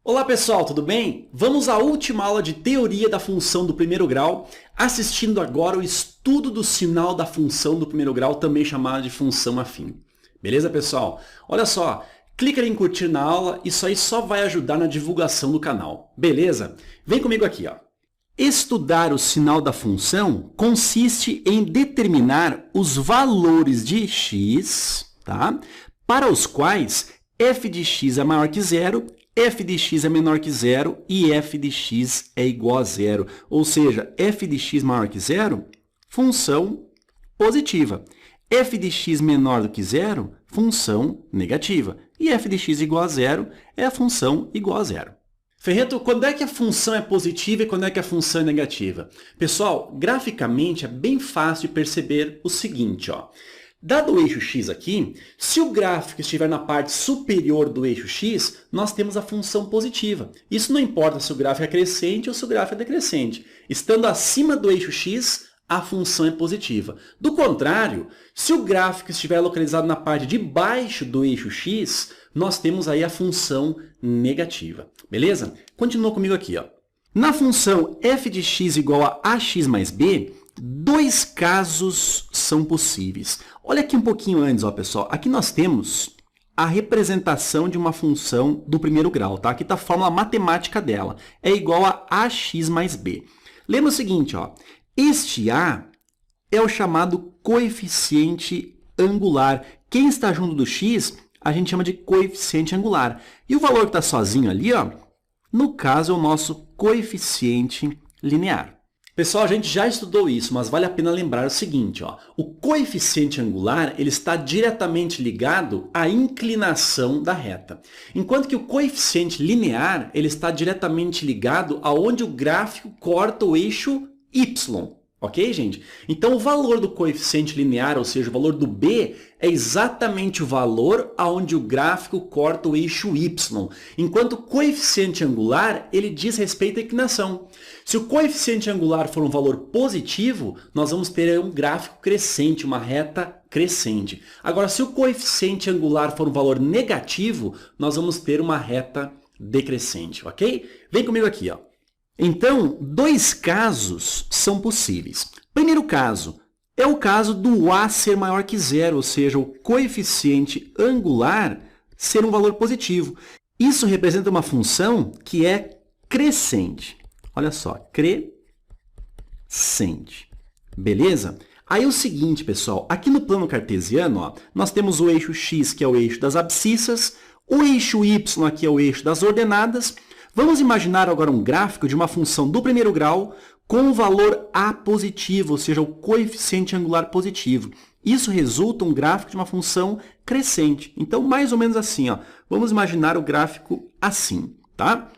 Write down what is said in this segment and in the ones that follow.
Olá pessoal, tudo bem? Vamos à última aula de teoria da função do primeiro grau, assistindo agora o estudo do sinal da função do primeiro grau, também chamada de função afim. Beleza, pessoal? Olha só, clica em curtir na aula, isso aí só vai ajudar na divulgação do canal. Beleza? Vem comigo aqui, ó. Estudar o sinal da função consiste em determinar os valores de x, tá? Para os quais f de x é maior que zero, f de x é menor que zero e f de x é igual a zero. Ou seja, f de x maior que zero, função positiva. F de x menor do que zero, função negativa. E f de x igual a zero é a função igual a zero. Ferreto, quando é que a função é positiva e quando é que a função é negativa? Pessoal, graficamente é bem fácil de perceber o seguinte, ó. Dado o eixo x aqui, se o gráfico estiver na parte superior do eixo x, nós temos a função positiva. Isso não importa se o gráfico é crescente ou se o gráfico é decrescente. Estando acima do eixo x, a função é positiva. Do contrário, se o gráfico estiver localizado na parte de baixo do eixo x, nós temos aí a função negativa. Beleza? Continua comigo aqui, ó. Na função f de x igual a ax mais b, dois casos são possíveis. Olha aqui um pouquinho antes, ó, pessoal. Aqui nós temos a representação de uma função do primeiro grau, tá? Aqui está a fórmula matemática dela. É igual a ax mais b. Lembra o seguinte, ó. Este a é o chamado coeficiente angular. Quem está junto do x, a gente chama de coeficiente angular. E o valor que está sozinho ali, ó, no caso, é o nosso coeficiente linear. Pessoal, a gente já estudou isso, mas vale a pena lembrar o seguinte, ó. O coeficiente angular ele está diretamente ligado à inclinação da reta, enquanto que o coeficiente linear ele está diretamente ligado aonde o gráfico corta o eixo y. Ok, gente? Então, o valor do coeficiente linear, ou seja, o valor do b, é exatamente o valor aonde o gráfico corta o eixo y, enquanto o coeficiente angular ele diz respeito à inclinação. Se o coeficiente angular for um valor positivo, nós vamos ter um gráfico crescente, uma reta crescente. Agora, se o coeficiente angular for um valor negativo, nós vamos ter uma reta decrescente, ok? Vem comigo aqui, ó. Então, dois casos são possíveis. Primeiro caso é o caso do a ser maior que zero, ou seja, o coeficiente angular ser um valor positivo. Isso representa uma função que é crescente. Olha só, crescente. Beleza? Aí é o seguinte, pessoal, aqui no plano cartesiano, ó, nós temos o eixo x, que é o eixo das abscissas, o eixo y aqui é o eixo das ordenadas. Vamos imaginar agora um gráfico de uma função do primeiro grau com o valor a positivo, ou seja, o coeficiente angular positivo. Isso resulta um gráfico de uma função crescente. Então, mais ou menos assim, ó. Vamos imaginar o gráfico assim, tá?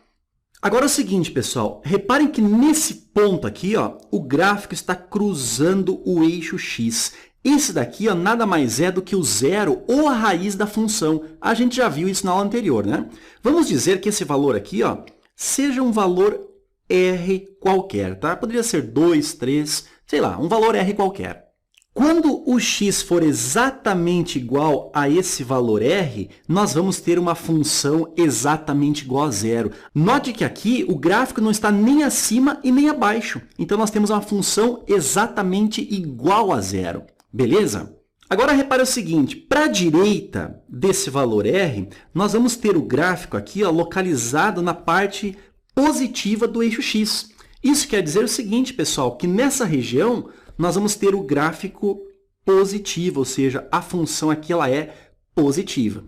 Agora é o seguinte, pessoal. Reparem que nesse ponto aqui, ó, o gráfico está cruzando o eixo x. Esse daqui, ó, nada mais é do que o zero ou a raiz da função. A gente já viu isso na aula anterior, né? Vamos dizer que esse valor aqui, ó, seja um valor r qualquer, tá? Poderia ser 2, 3, sei lá, um valor r qualquer. Quando o x for exatamente igual a esse valor r, nós vamos ter uma função exatamente igual a zero. Note que aqui o gráfico não está nem acima e nem abaixo. Então, nós temos uma função exatamente igual a zero. Beleza? Agora, repare o seguinte, para a direita desse valor r, nós vamos ter o gráfico aqui, ó, localizado na parte positiva do eixo x. Isso quer dizer o seguinte, pessoal, que nessa região nós vamos ter o gráfico positivo, ou seja, a função aqui ela é positiva.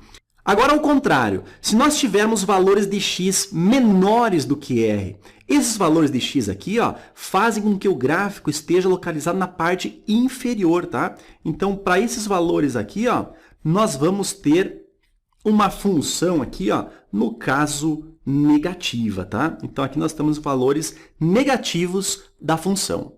Agora, ao contrário, se nós tivermos valores de x menores do que r, esses valores de x aqui, ó, fazem com que o gráfico esteja localizado na parte inferior, tá? Então, para esses valores aqui, ó, nós vamos ter uma função aqui, ó, no caso negativa, tá? Então, aqui nós temos valores negativos da função.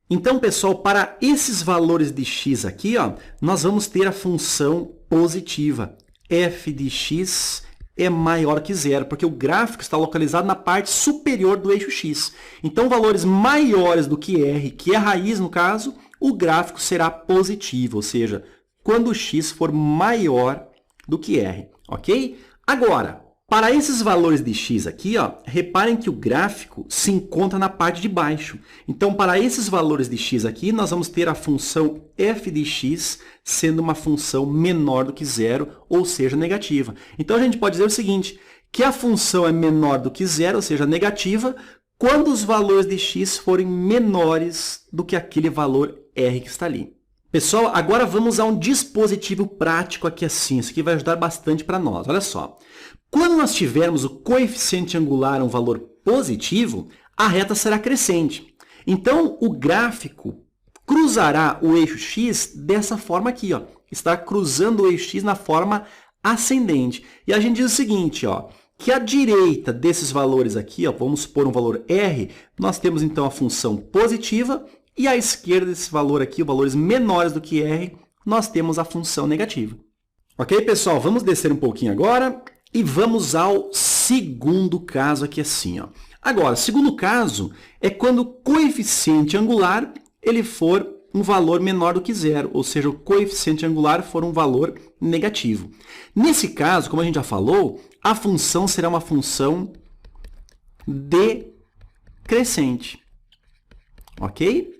Então, pessoal, para esses valores de x aqui, ó, nós vamos ter a função positiva. F de x é maior que zero, porque o gráfico está localizado na parte superior do eixo x. Então, valores maiores do que r, que é a raiz no caso, o gráfico será positivo, ou seja, quando o x for maior do que r, ok? Agora, Para esses valores de x aqui, ó, reparem que o gráfico se encontra na parte de baixo. Então, para esses valores de x aqui, nós vamos ter a função f de x sendo uma função menor do que zero, ou seja, negativa. Então, a gente pode dizer o seguinte, que a função é menor do que zero, ou seja, negativa, quando os valores de x forem menores do que aquele valor r que está ali. Pessoal, agora vamos a um dispositivo prático aqui assim. Isso aqui vai ajudar bastante para nós. Olha só. Quando nós tivermos o coeficiente angular um valor positivo, a reta será crescente. Então, o gráfico cruzará o eixo x dessa forma aqui, ó. Está cruzando o eixo x na forma ascendente. E a gente diz o seguinte, ó, que à direita desses valores aqui, ó, vamos supor um valor r, nós temos então a função positiva, e à esquerda desse valor aqui, valores menores do que r, nós temos a função negativa. Ok, pessoal? Vamos descer um pouquinho agora e vamos ao segundo caso aqui assim, ó. Agora, o segundo caso é quando o coeficiente angular ele for um valor menor do que zero, ou seja, o coeficiente angular for um valor negativo. Nesse caso, como a gente já falou, a função será uma função decrescente. Ok?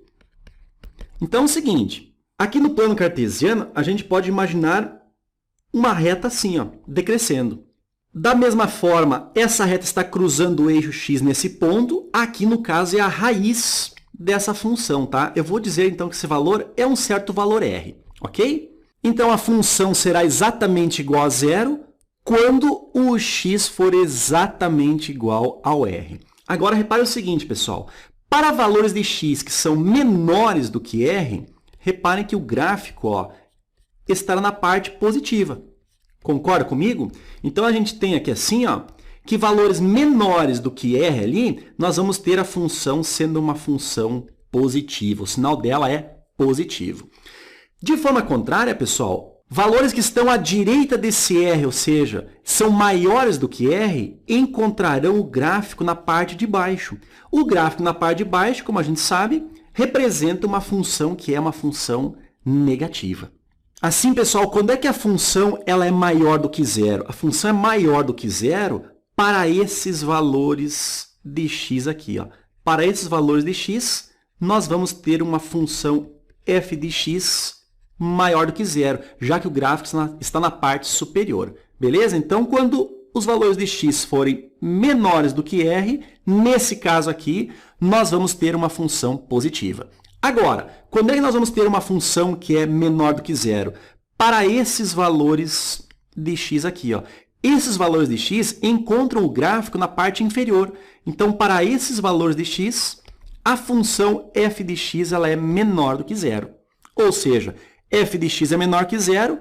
Então é o seguinte, aqui no plano cartesiano, a gente pode imaginar uma reta assim, ó, decrescendo. Da mesma forma, essa reta está cruzando o eixo x nesse ponto, aqui no caso é a raiz dessa função, tá? Eu vou dizer então que esse valor é um certo valor r, ok? Então a função será exatamente igual a zero quando o x for exatamente igual ao r. Agora repare o seguinte, pessoal, para valores de x que são menores do que r, reparem que o gráfico, ó, estará na parte positiva. Concorda comigo? Então, a gente tem aqui assim, ó, que valores menores do que r ali, nós vamos ter a função sendo uma função positiva. O sinal dela é positivo. De forma contrária, pessoal, valores que estão à direita desse r, ou seja, são maiores do que r, encontrarão o gráfico na parte de baixo. O gráfico na parte de baixo, como a gente sabe, representa uma função que é uma função negativa. Assim, pessoal, quando é que a função ela é maior do que zero? A função é maior do que zero para esses valores de x aqui, ó. Para esses valores de x, nós vamos ter uma função f de x maior do que zero, já que o gráfico está na parte superior. Beleza? Então, quando os valores de x forem menores do que r, nesse caso aqui, nós vamos ter uma função positiva. Agora, quando é que nós vamos ter uma função que é menor do que zero? Para esses valores de x aqui, ó. Esses valores de x encontram o gráfico na parte inferior. Então, para esses valores de x, a função f de x ela é menor do que zero. Ou seja, f de x é menor que zero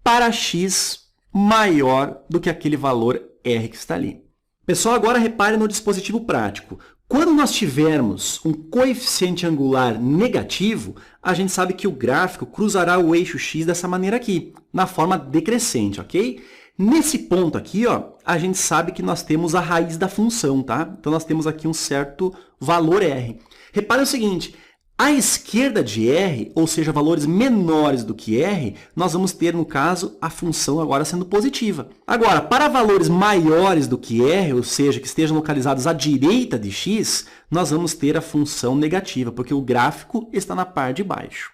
para x maior do que aquele valor r que está ali. Pessoal, agora repare no dispositivo prático. Quando nós tivermos um coeficiente angular negativo, a gente sabe que o gráfico cruzará o eixo x dessa maneira aqui, na forma decrescente, ok? Nesse ponto aqui, ó, a gente sabe que nós temos a raiz da função, tá? Então, nós temos aqui um certo valor r. Repare o seguinte, à esquerda de r, ou seja, valores menores do que r, nós vamos ter, no caso, a função agora sendo positiva. Agora, para valores maiores do que r, ou seja, que estejam localizados à direita de x, nós vamos ter a função negativa, porque o gráfico está na parte de baixo.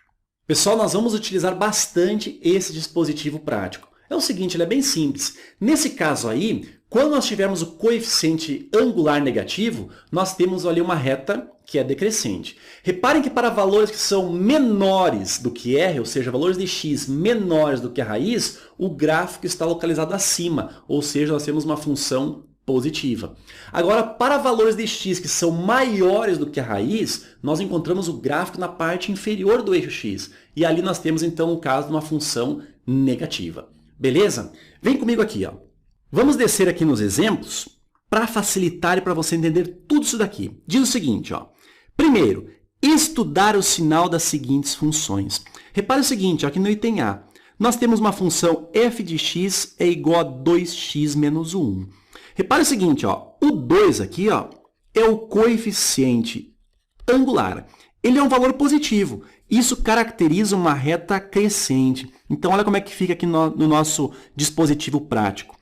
Pessoal, nós vamos utilizar bastante esse dispositivo prático. É o seguinte, ele é bem simples. Nesse caso aí, quando nós tivermos o coeficiente angular negativo, nós temos ali uma reta que é decrescente. Reparem que para valores que são menores do que r, ou seja, valores de x menores do que a raiz, o gráfico está localizado acima, ou seja, nós temos uma função positiva. Agora, para valores de x que são maiores do que a raiz, nós encontramos o gráfico na parte inferior do eixo x. E ali nós temos, então, o caso de uma função negativa. Beleza? Vem comigo aqui, ó. Vamos descer aqui nos exemplos para facilitar e para você entender tudo isso daqui. Diz o seguinte, ó. Primeiro, estudar o sinal das seguintes funções. Repare o seguinte, ó, aqui no item A, nós temos uma função f de x é igual a 2x menos 1. Repare o seguinte, ó, o 2 aqui, ó, é o coeficiente angular. Ele é um valor positivo. Isso caracteriza uma reta crescente. Então, olha como é que fica aqui no nosso dispositivo prático.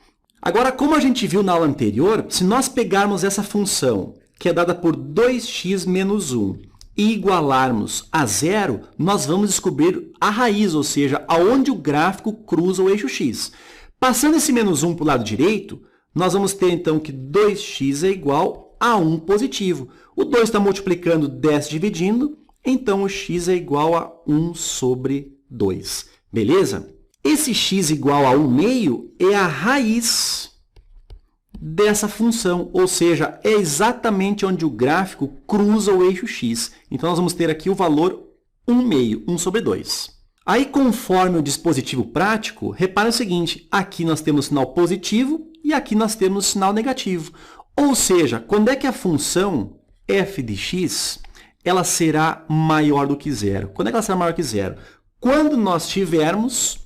Agora, como a gente viu na aula anterior, se nós pegarmos essa função, que é dada por 2x menos 1, e igualarmos a zero, nós vamos descobrir a raiz, ou seja, aonde o gráfico cruza o eixo x. Passando esse menos 1 para o lado direito, nós vamos ter, então, que 2x é igual a 1 positivo. O 2 está multiplicando, desce dividindo, então o x é igual a 1 sobre 2. Beleza? Esse x igual a 1 meio é a raiz dessa função, ou seja, é exatamente onde o gráfico cruza o eixo x. Então, nós vamos ter aqui o valor 1 meio, 1 sobre 2. Aí, conforme o dispositivo prático, repara o seguinte, aqui nós temos sinal positivo e aqui nós temos sinal negativo. Ou seja, quando é que a função f de x ela será maior do que zero? Quando é que ela será maior que zero? Quando nós tivermos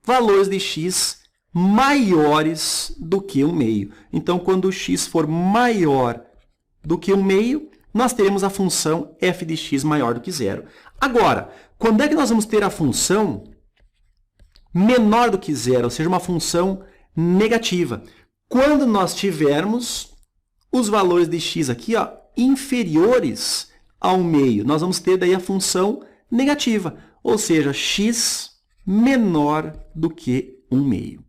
valores de x maiores do que 1 meio. Então, quando o x for maior do que 1 meio, nós teremos a função f de x maior do que zero. Agora, quando é que nós vamos ter a função menor do que zero, ou seja, uma função negativa? Quando nós tivermos os valores de x aqui, ó, inferiores a 1 meio, nós vamos ter daí a função negativa, ou seja, x menor do que 1 meio.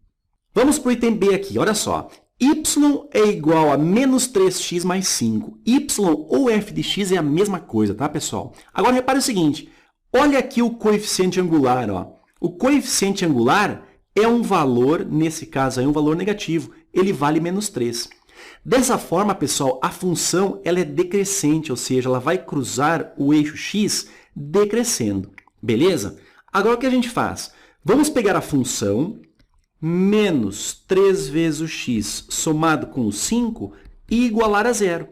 Vamos para o item B aqui, olha só. Y é igual a menos 3x mais 5. Y ou f de x é a mesma coisa, tá, pessoal? Agora, repare o seguinte. Olha aqui o coeficiente angular. Ó. O coeficiente angular é um valor, nesse caso aí, um valor negativo. Ele vale menos 3. Dessa forma, pessoal, a função ela é decrescente, ou seja, ela vai cruzar o eixo x decrescendo. Beleza? Agora, o que a gente faz? Vamos pegar a função menos 3 vezes o x somado com o 5 e igualar a zero.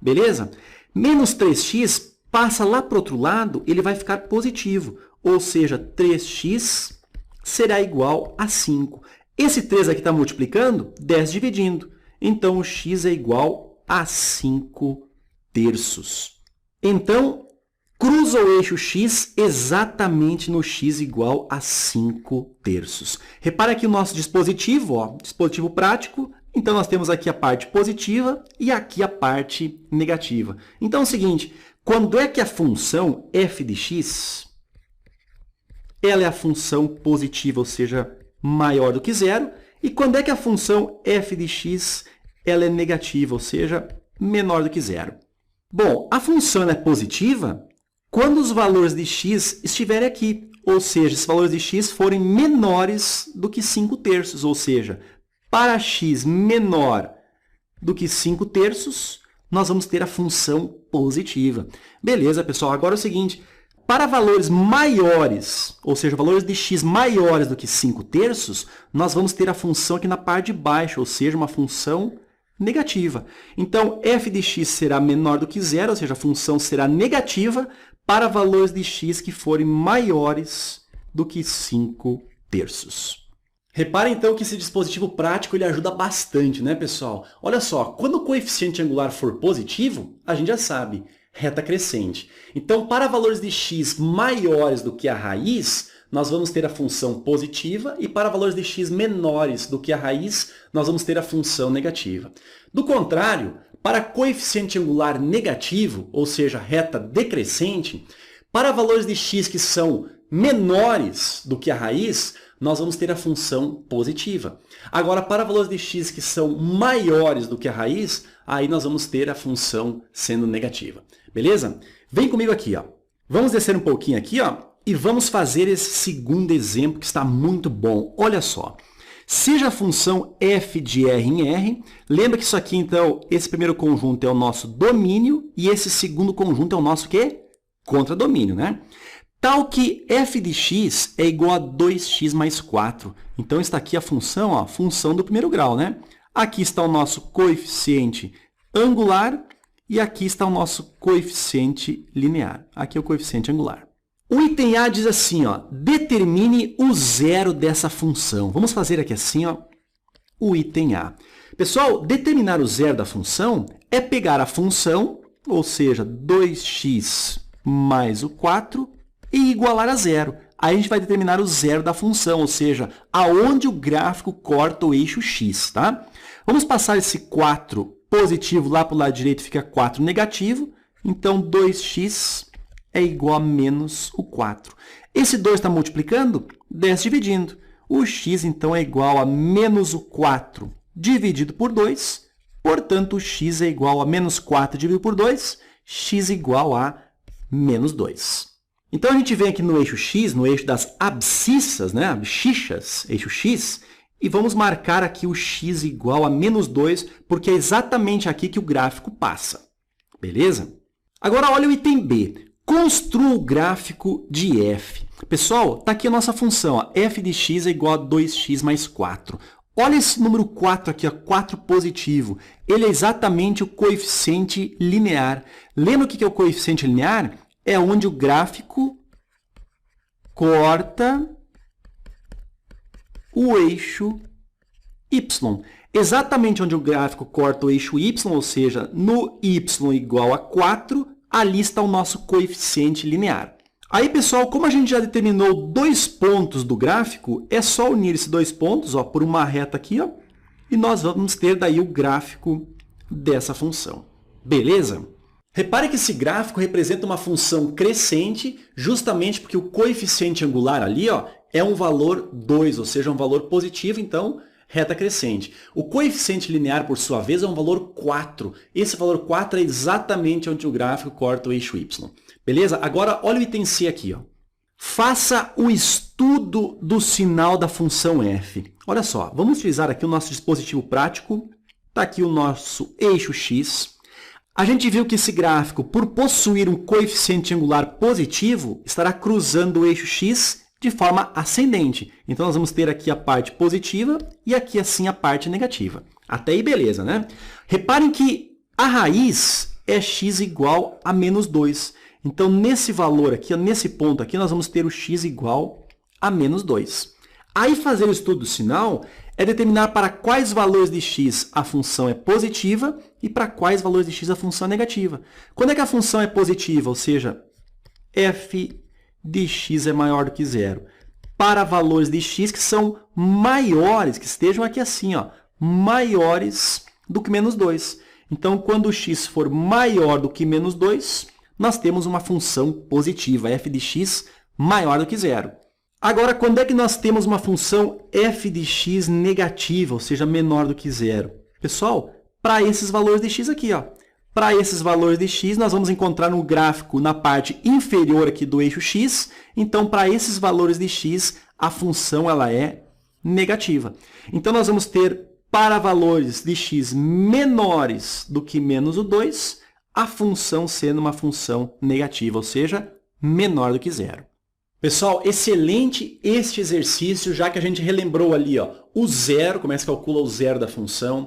Beleza? Menos 3x passa lá para o outro lado, ele vai ficar positivo. Ou seja, 3x será igual a 5. Esse 3 aqui está multiplicando, 10 dividindo. Então, o x é igual a 5 terços. Então, cruza o eixo x exatamente no x igual a 5 terços. Repara aqui o nosso dispositivo, ó, dispositivo prático. Então, nós temos aqui a parte positiva e aqui a parte negativa. Então, é o seguinte, quando é que a função f de x ela é a função positiva, ou seja, maior do que zero, e quando é que a função f de x ela é negativa, ou seja, menor do que zero? Bom, a função é positiva quando os valores de x estiverem aqui, ou seja, se os valores de x forem menores do que 5 terços, ou seja, para x menor do que 5 terços, nós vamos ter a função positiva. Beleza, pessoal? Agora é o seguinte, para valores maiores, ou seja, valores de x maiores do que 5 terços, nós vamos ter a função aqui na parte de baixo, ou seja, uma função negativa. Então, f de x será menor do que zero, ou seja, a função será negativa para valores de x que forem maiores do que 5 terços. Repare, então, que esse dispositivo prático ele ajuda bastante, né, pessoal? Olha só, quando o coeficiente angular for positivo, a gente já sabe, reta crescente. Então, para valores de x maiores do que a raiz, nós vamos ter a função positiva, e para valores de x menores do que a raiz, nós vamos ter a função negativa. Do contrário, para coeficiente angular negativo, ou seja, reta decrescente, para valores de x que são menores do que a raiz, nós vamos ter a função positiva. Agora, para valores de x que são maiores do que a raiz, aí nós vamos ter a função sendo negativa. Beleza? Vem comigo aqui, ó. Vamos descer um pouquinho aqui, ó, e vamos fazer esse segundo exemplo que está muito bom. Olha só. Seja a função f de r em R, lembra que isso aqui, então, esse primeiro conjunto é o nosso domínio e esse segundo conjunto é o nosso quê? Contradomínio, né? Tal que f de x é igual a 2x mais 4. Então, está aqui a função, ó, função do primeiro grau, né? Aqui está o nosso coeficiente angular e aqui está o nosso coeficiente linear. Aqui é o coeficiente angular. O item A diz assim, ó, determine o zero dessa função. Vamos fazer aqui assim, ó, o item A. Pessoal, determinar o zero da função é pegar a função, ou seja, 2x mais o 4, e igualar a zero. aí a gente vai determinar o zero da função, ou seja, aonde o gráfico corta o eixo x, tá? Vamos passar esse 4 positivo lá para o lado direito, fica 4 negativo. Então, 2x é igual a menos o 4. Esse 2 está multiplicando, desce dividindo. O x, então, é igual a menos o 4 dividido por 2. Portanto, o x é igual a menos 4 dividido por 2. X igual a menos 2. Então, a gente vem aqui no eixo x, no eixo das abscissas, né? Abscissas, eixo x, e vamos marcar aqui o x igual a menos 2, porque é exatamente aqui que o gráfico passa. Beleza? Agora, olha o item B. Construa o gráfico de f. Pessoal, está aqui a nossa função. Ó, f de x é igual a 2x mais 4. Olha esse número 4 aqui, ó, 4 positivo. Ele é exatamente o coeficiente linear. Lembra o que é o coeficiente linear? É onde o gráfico corta o eixo y. Exatamente onde o gráfico corta o eixo y, ou seja, no y igual a 4, ali está o nosso coeficiente linear. Aí, pessoal, como a gente já determinou 2 pontos do gráfico, é só unir esses 2 pontos, ó, por uma reta aqui, ó, e nós vamos ter daí o gráfico dessa função. Beleza? Repare que esse gráfico representa uma função crescente, justamente porque o coeficiente angular ali, ó, é um valor 2, ou seja, um valor positivo, então, reta crescente. O coeficiente linear, por sua vez, é um valor 4. Esse valor 4 é exatamente onde o gráfico corta o eixo y. Beleza? Agora, olha o item C aqui, ó. Faça o estudo do sinal da função f. Olha só, vamos utilizar aqui o nosso dispositivo prático. Está aqui o nosso eixo x. A gente viu que esse gráfico, por possuir um coeficiente angular positivo, estará cruzando o eixo x de forma ascendente. Então, nós vamos ter aqui a parte positiva e aqui, assim, a parte negativa. Até aí, beleza, né? Reparem que a raiz é x igual a menos 2. Então, nesse valor aqui, nesse ponto aqui, nós vamos ter o x igual a menos 2. Aí, fazer o estudo do sinal é determinar para quais valores de x a função é positiva e para quais valores de x a função é negativa. Quando é que a função é positiva? Ou seja, f de x é maior do que zero. Para valores de x que são maiores, que estejam aqui assim, ó, maiores do que menos 2. Então, quando o x for maior do que menos 2, nós temos uma função positiva, f de x maior do que zero. Agora, quando é que nós temos uma função f de x negativa, ou seja, menor do que zero? Pessoal, para esses valores de x aqui, ó. Para esses valores de x, nós vamos encontrar no gráfico na parte inferior aqui do eixo x. Então, para esses valores de x, a função ela é negativa. Então, nós vamos ter, para valores de x menores do que menos o 2, a função sendo uma função negativa, ou seja, menor do que zero. Pessoal, excelente este exercício, já que a gente relembrou ali, ó, o zero, como é que se calcula o zero da função.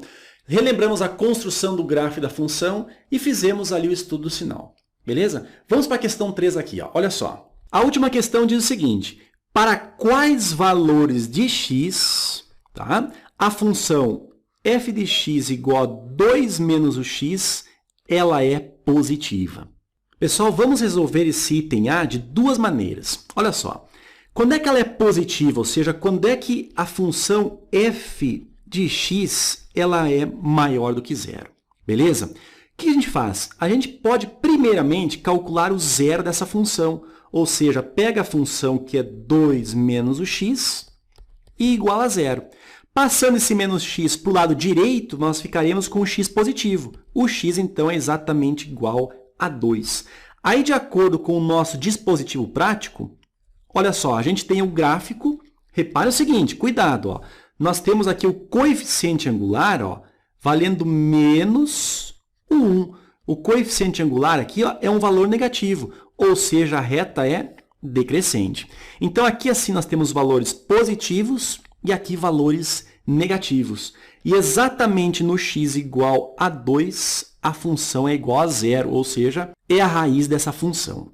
Relembramos a construção do gráfico da função e fizemos ali o estudo do sinal. Beleza? Vamos para a questão 3 aqui. Ó. Olha só. A última questão diz o seguinte. Para quais valores de x, tá, a função f de x igual a 2 menos o x, ela é positiva? Pessoal, vamos resolver esse item A de duas maneiras. Olha só. Quando é que ela é positiva? Ou seja, quando é que a função f de x ela é maior do que zero. Beleza? O que a gente faz? A gente pode, primeiramente, calcular o zero dessa função. Ou seja, pega a função que é 2 menos o x e igual a zero. Passando esse menos x para o lado direito, nós ficaremos com o x positivo. O x, então, é exatamente igual a 2. Aí, de acordo com o nosso dispositivo prático, olha só, a gente tem o gráfico. Repare o seguinte, cuidado, ó. Nós temos aqui o coeficiente angular, ó, valendo menos o 1. O coeficiente angular aqui, ó, é um valor negativo, ou seja, a reta é decrescente. Então, aqui assim nós temos valores positivos e aqui valores negativos. E exatamente no x igual a 2, a função é igual a zero, ou seja, é a raiz dessa função.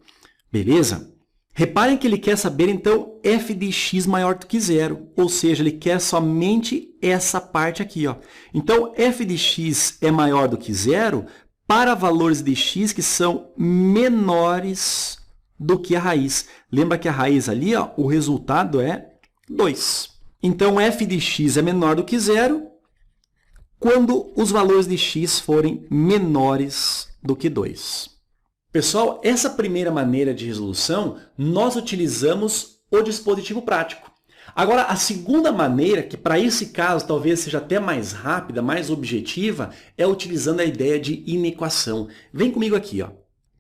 Beleza? Reparem que ele quer saber, então, f de x maior do que zero, ou seja, ele quer somente essa parte aqui. Ó. Então, f de x é maior do que zero para valores de x que são menores do que a raiz. Lembra que a raiz ali, ó, o resultado é 2. Então, f de x é menor do que 0 quando os valores de x forem menores do que 2. Pessoal, essa primeira maneira de resolução, nós utilizamos o dispositivo prático. Agora, a segunda maneira, que para esse caso talvez seja até mais rápida, mais objetiva, é utilizando a ideia de inequação. Vem comigo aqui, ó.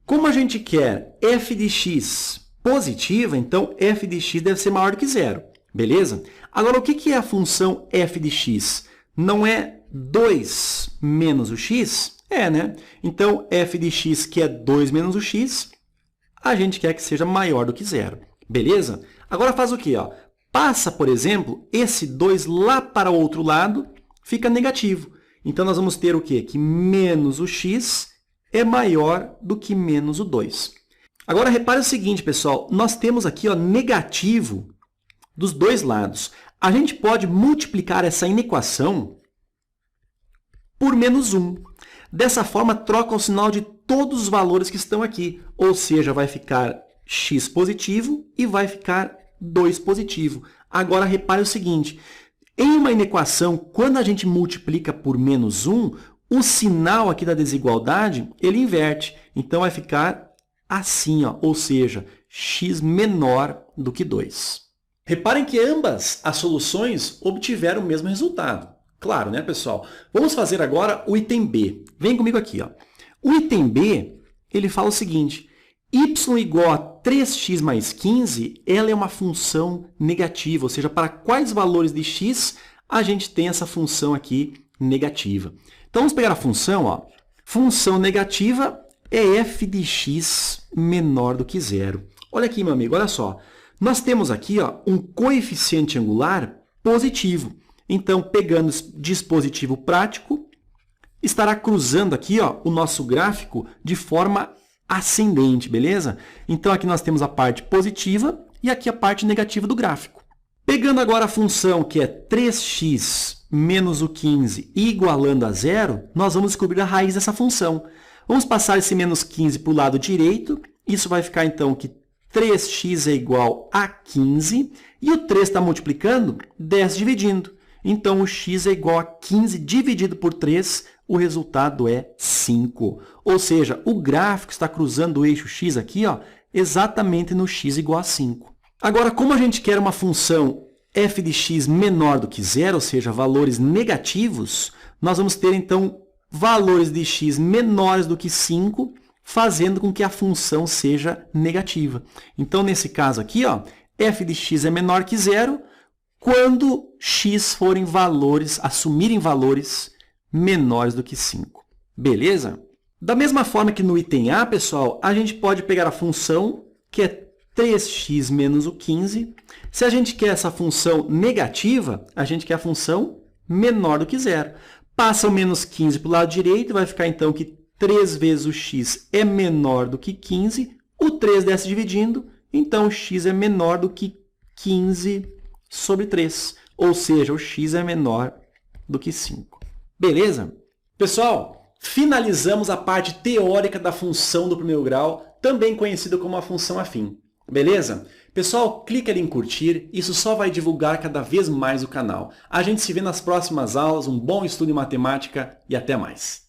Como a gente quer f de x positiva, então f de x deve ser maior do que 0, beleza? Agora, o que é a função f de x? Não é 2 menos o x? É, né? Então, f de x, que é 2 menos o x, a gente quer que seja maior do que 0, beleza? Agora faz o quê? Ó? Passa, por exemplo, esse 2 lá para o outro lado, fica negativo. Então, nós vamos ter o quê? Que menos o x é maior do que menos o 2. Agora, repare o seguinte, pessoal. Nós temos aqui, ó, negativo dos dois lados. A gente pode multiplicar essa inequação por menos 1. Dessa forma, troca o sinal de todos os valores que estão aqui. Ou seja, vai ficar x positivo e vai ficar 2 positivo. Agora, repare o seguinte. Em uma inequação, quando a gente multiplica por menos 1, o sinal aqui da desigualdade, ele inverte. Então, vai ficar assim, ó, ou seja, x menor do que 2. Reparem que ambas as soluções obtiveram o mesmo resultado. Claro, né, pessoal? Vamos fazer agora o item B. Vem comigo aqui, ó. O item B, ele fala o seguinte, y igual a 3x mais 15, ela é uma função negativa, ou seja, para quais valores de x a gente tem essa função aqui negativa. Então, vamos pegar a função, ó. Função negativa é f de x menor do que 0. Olha aqui, meu amigo, olha só. Nós temos aqui, ó, um coeficiente angular positivo. Então, pegando dispositivo prático, estará cruzando aqui, ó, o nosso gráfico de forma ascendente, beleza? Então, aqui nós temos a parte positiva e aqui a parte negativa do gráfico. Pegando agora a função que é 3x menos o 15 e igualando a 0, nós vamos descobrir a raiz dessa função. Vamos passar esse menos 15 para o lado direito. Isso vai ficar, então, que 3x é igual a 15. E o 3 está multiplicando, desce dividindo. Então, o x é igual a 15 dividido por 3. O resultado é 5. Ou seja, o gráfico está cruzando o eixo x aqui, ó, exatamente no x igual a 5. Agora, como a gente quer uma função f de x menor do que 0, ou seja, valores negativos, nós vamos ter, então, valores de x menores do que 5, fazendo com que a função seja negativa. Então, nesse caso aqui, ó, f de x é menor que 0 quando x forem valores, assumirem valores menores do que 5. Beleza? Da mesma forma que no item A, pessoal, a gente pode pegar a função que é 3x menos o 15. Se a gente quer essa função negativa, a gente quer a função menor do que 0. Passa o menos 15 para o lado direito, vai ficar então que 3 vezes o x é menor do que 15. O 3 desce dividindo, então o x é menor do que 15 sobre 3. Ou seja, o x é menor do que 5. Beleza? Pessoal, finalizamos a parte teórica da função do primeiro grau, também conhecida como a função afim. Beleza? Pessoal, clique ali em curtir, isso só vai divulgar cada vez mais o canal. A gente se vê nas próximas aulas, um bom estudo em matemática e até mais!